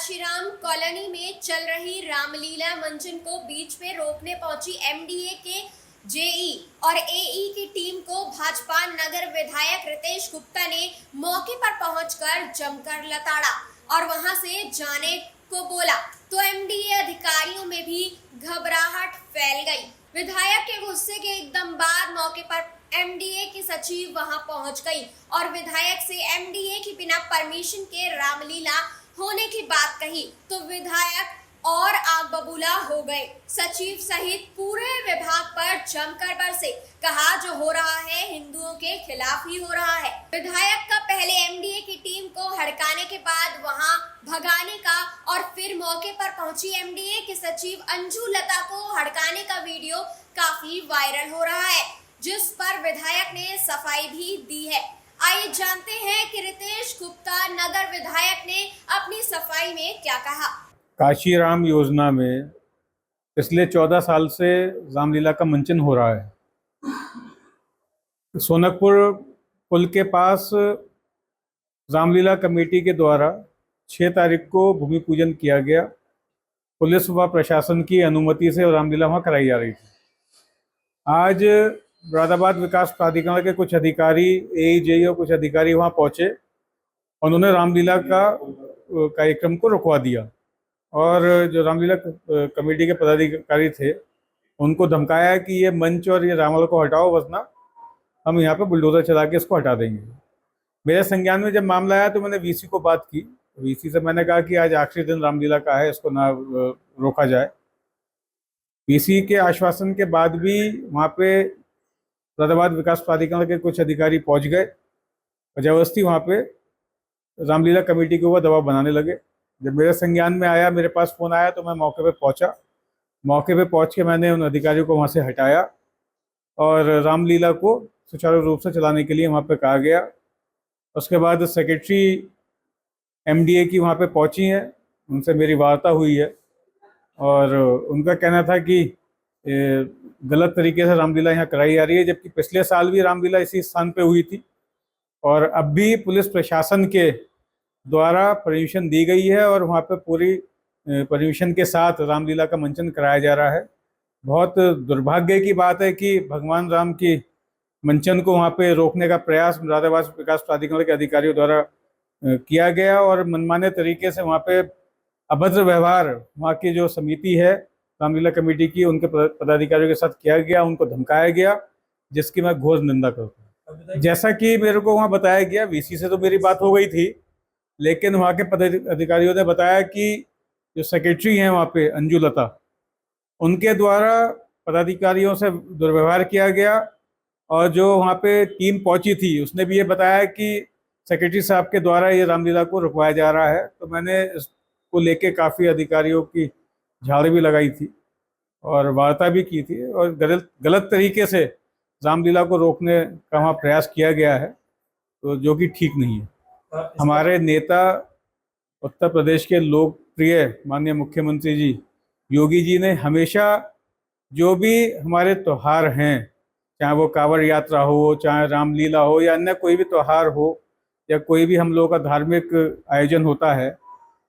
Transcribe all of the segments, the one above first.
Kashiram colony में चल रही रामलीला मंचन को बीच में रोकने पहुंची एमडीए के जेई और एई की टीम को भाजपा नगर विधायक रितेश गुप्ता ने मौके पर पहुंचकर जमकर लताड़ा और वहां से जाने को बोला तो एमडीए अधिकारियों में भी घबराहट फैल गई। विधायक के गुस्से के एकदम बाद मौके पर एमडीए की सचिव वहां पहुंच गई और विधायक से एमडीए की बिना परमिशन के रामलीला होने की बात कही तो विधायक और आग बबूला हो गए। सचिव सहित पूरे विभाग पर जमकर बरसे, कहा जो हो रहा है हिंदुओं के खिलाफ ही हो रहा है। विधायक का पहले एमडीए की टीम को हड़काने के बाद वहां भगाने का और फिर मौके पर पहुंची एमडीए की सचिव अंजू लता को हड़काने का वीडियो काफी वायरल हो रहा है, जिस पर विधायक ने सफाई भी दी है। आइए जानते हैं कि रितेश गुप्ता नगर विधायक ने अपनी सफाई में क्या कहा। काशीराम योजना में पिछले 14 साल से रामलीला का मंचन हो रहा है। सोनकपुर पुल के पास रामलीला कमेटी के द्वारा 6 तारीख को भूमि पूजन किया गया। पुलिस व प्रशासन की अनुमति से रामलीला वहाँ कराई जा रही थी। आज मुरादाबाद विकास प्राधिकरण के कुछ अधिकारी, एईजेई और कुछ अधिकारी वहाँ पहुँचे। उन्होंने रामलीला का कार्यक्रम को रुकवा दिया और जो रामलीला कमेटी के पदाधिकारी थे उनको धमकाया कि ये मंच और ये रामलीला को हटाओ, वरना हम यहाँ पे बुलडोजर चला के इसको हटा देंगे। मेरे संज्ञान में जब मामला आया तो मैंने वीसी को बात की। वीसी से मैंने कहा कि आज आखिरी दिन रामलीला का है, इसको ना रोका जाए। वीसी के आश्वासन के बाद भी वहाँ पे मुरादाबाद विकास प्राधिकरण के कुछ अधिकारी पहुँच गए और जबरदस्ती वहाँ पे रामलीला कमेटी के ऊपर दबाव बनाने लगे। जब मेरे संज्ञान में आया, मेरे पास फ़ोन आया तो मैं मौके पे पहुंचा। मौके पे पहुंच के मैंने उन अधिकारियों को वहां से हटाया और रामलीला को सुचारू रूप से चलाने के लिए वहां पे कहा गया। उसके बाद सेक्रेटरी एमडीए की वहां पे पहुंची हैं, उनसे मेरी वार्ता हुई है और उनका कहना था कि गलत तरीके से रामलीला यहाँ कराई जा रही है, जबकि पिछले साल भी रामलीला इसी स्थान पर हुई थी और अब भी पुलिस प्रशासन के द्वारा परमिशन दी गई है और वहाँ पे पूरी परमिशन के साथ रामलीला का मंचन कराया जा रहा है। बहुत दुर्भाग्य की बात है कि भगवान राम की मंचन को वहाँ पे रोकने का प्रयास मुरादाबाद विकास प्राधिकरण के अधिकारियों द्वारा किया गया और मनमाने तरीके से वहाँ पे अभद्र व्यवहार वहाँ की जो समिति है रामलीला कमेटी की, उनके पदाधिकारियों के साथ किया गया, उनको धमकाया गया, जिसकी मैं घोर निंदा करता हूँ। जैसा कि मेरे को वहाँ बताया गया, वीसी से तो मेरी बात हो गई थी, लेकिन वहाँ के पदाधिकारियों ने बताया कि जो सेक्रेटरी हैं वहाँ पे अंजू लता, उनके द्वारा पदाधिकारियों से दुर्व्यवहार किया गया और जो वहाँ पे टीम पहुँची थी उसने भी ये बताया कि सेक्रेटरी साहब के द्वारा ये रामलीला को रुकवाया जा रहा है। तो मैंने इसको लेके काफ़ी अधिकारियों की झाड़ भी लगाई थी और वार्ता भी की थी और गलत तरीके से रामलीला को रोकने का वहाँ प्रयास किया गया है, तो जो कि ठीक नहीं है। हमारे नेता उत्तर प्रदेश के लोकप्रिय माननीय मुख्यमंत्री जी योगी जी ने हमेशा जो भी हमारे त्यौहार हैं, चाहे वो कांवड़ यात्रा हो, चाहे रामलीला हो या अन्य कोई भी त्यौहार हो या कोई भी हम लोगों का धार्मिक आयोजन होता है,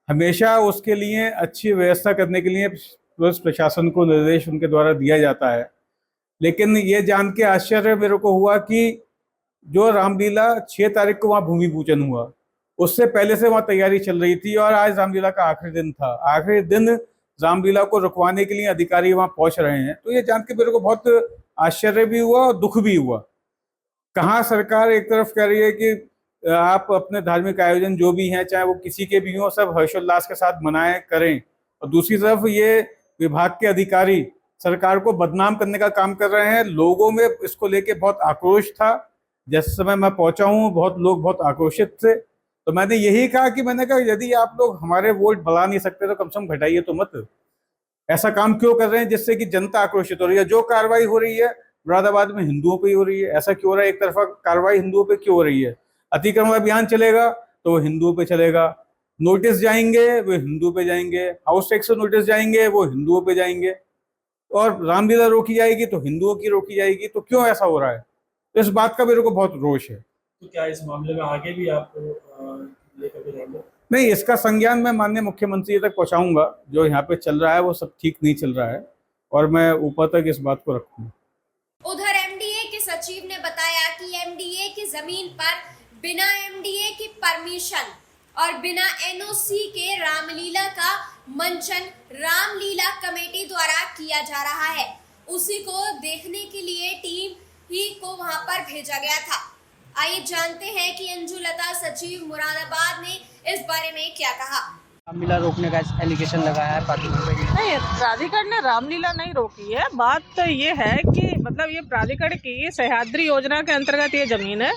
हमेशा उसके लिए अच्छी व्यवस्था करने के लिए पुलिस प्रशासन को निर्देश उनके द्वारा दिया जाता है। लेकिन ये जान के आश्चर्य मेरे को हुआ कि जो रामलीला 6 तारीख को वहाँ भूमि पूजन हुआ, उससे पहले से वहाँ तैयारी चल रही थी और आज रामलीला का आखिरी दिन था। आखिरी दिन रामलीला को रुकवाने के लिए अधिकारी वहाँ पहुँच रहे हैं, तो ये जान के मेरे को बहुत आश्चर्य भी हुआ और दुख भी हुआ। कहाँ सरकार एक तरफ कह रही है कि आप अपने धार्मिक आयोजन जो भी हैं, चाहे वो किसी के भी हों, सब हर्षोल्लास के साथ मनाएं करें, और दूसरी तरफ ये विभाग के अधिकारी सरकार को बदनाम करने का काम कर रहे हैं। लोगों में इसको लेके बहुत आक्रोश था। जिस समय मैं पहुंचा हूँ बहुत लोग बहुत आक्रोशित थे, तो मैंने यही कहा कि यदि आप लोग हमारे वोट बढ़ा नहीं सकते तो कम से कम घटाइए तो मत। ऐसा काम क्यों कर रहे हैं जिससे कि जनता आक्रोशित हो रही है? जो कार्रवाई हो रही है मुरादाबाद में हिंदुओं पे ही हो रही है। ऐसा क्यों हो रहा है? एक तरफा कार्रवाई हिंदुओं पे क्यों हो रही है? अतिक्रमण अभियान चलेगा तो वो हिंदुओं पे चलेगा, नोटिस जाएंगे वो हिंदुओं पे जाएंगे, हाउस टैक्स नोटिस जाएंगे वो हिंदुओं पे जाएंगे, और रामलीला रोकी जाएगी तो हिंदुओं की रोकी जाएगी। तो क्यों ऐसा हो रहा है? तो इस बात का मेरे को बहुत रोष है। तो क्या इस मामले में आगे भी आप लेकर जाएंगे? नहीं, इसका संज्ञान मैं माननीय मुख्यमंत्री तक पहुंचाऊंगा। जो यहाँ पे चल रहा है वो सब ठीक नहीं चल रहा है और मैं ऊपर तक इस बात को रखूंगा। उधर एमडीए के सचिव ने बताया कि एमडीए की जमीन पर बिना एमडीए की परमिशन और बिना एनओसी के रामलीला का मंचन रामलीला कमेटी द्वारा किया जा रहा है। उसी को देखने के लिए टीम ही को वहां पर भेजा गया था। आइए जानते हैं कि अंजू लता सचिव मुरादाबाद ने इस बारे में क्या कहा। रामलीला रोकने का एलिगेशन लगाया है प्राधिकरण पे। नहीं, प्राधिकरण ने रामलीला नहीं रोकी है। बात तो ये है कि मतलब ये प्राधिकरण की सह्याद्री योजना के अंतर्गत ये जमीन है।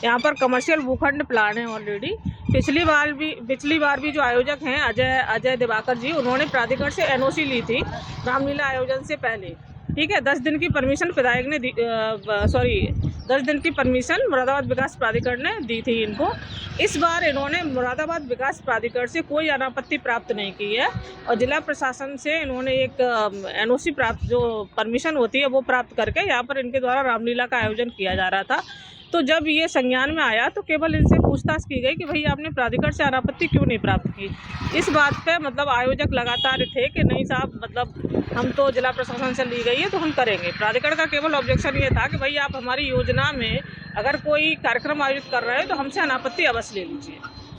यहाँ पर कमर्शियल भूखंड प्लान है ऑलरेडी। पिछली बार भी जो आयोजक हैं अजय दिवाकर जी, उन्होंने प्राधिकरण से एनओसी ली थी रामलीला आयोजन से पहले। ठीक है, 10 दिन की परमिशन विधायक ने 10 दिन की परमिशन मुरादाबाद विकास प्राधिकरण ने दी थी इनको। इस बार इन्होंने मुरादाबाद विकास प्राधिकरण से कोई अनापत्ति प्राप्त नहीं की है और जिला प्रशासन से इन्होंने एक एनओसी प्राप्त, जो परमिशन होती है वो प्राप्त करके यहाँ पर इनके द्वारा रामलीला का आयोजन किया जा रहा था। तो जब ये संज्ञान में आया तो केवल इनसे पूछताछ की गई कि भाई आपने प्राधिकरण से अनापत्ति क्यों नहीं प्राप्त की। इस बात पे मतलब आयोजक लगातार थे कि नहीं साहब, मतलब हम तो जिला प्रशासन से ली गई है तो हम करेंगे। प्राधिकरण का केवल ऑब्जेक्शन ये था कि भाई आप हमारी योजना में अगर कोई कार्यक्रम आयोजित कर रहे हैं तो हमसे अनापत्ति अवश्य ले लीजिए।